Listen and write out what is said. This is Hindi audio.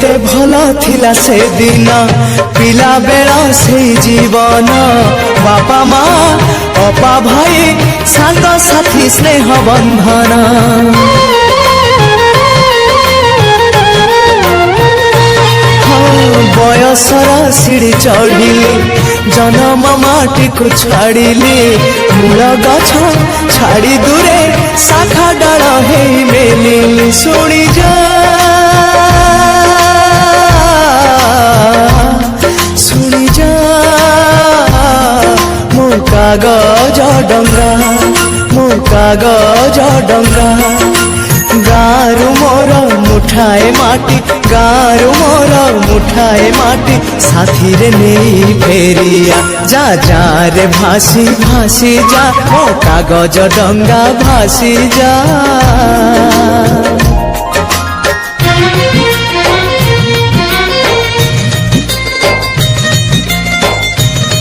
केते भला थिला से दिन पिला बेला से जीवन बापा माँ अपा भाई सांग साथी स्नेह बंधन बयसर सीढ़ी चढ़िली जन्म माटी को छाड़िली मूल गछ छाड़ी दूरे शाखा डाल हे मेलिली शुणी जा शुणी जा मो कागज डंगा मो कागज डंगा गारु मोर मुठाए माटी गारु मोर मुठाए माटी साथी रे नहीं फेरिया जा जा रे भासी भासी जा मो कागज डंगा भासी जा।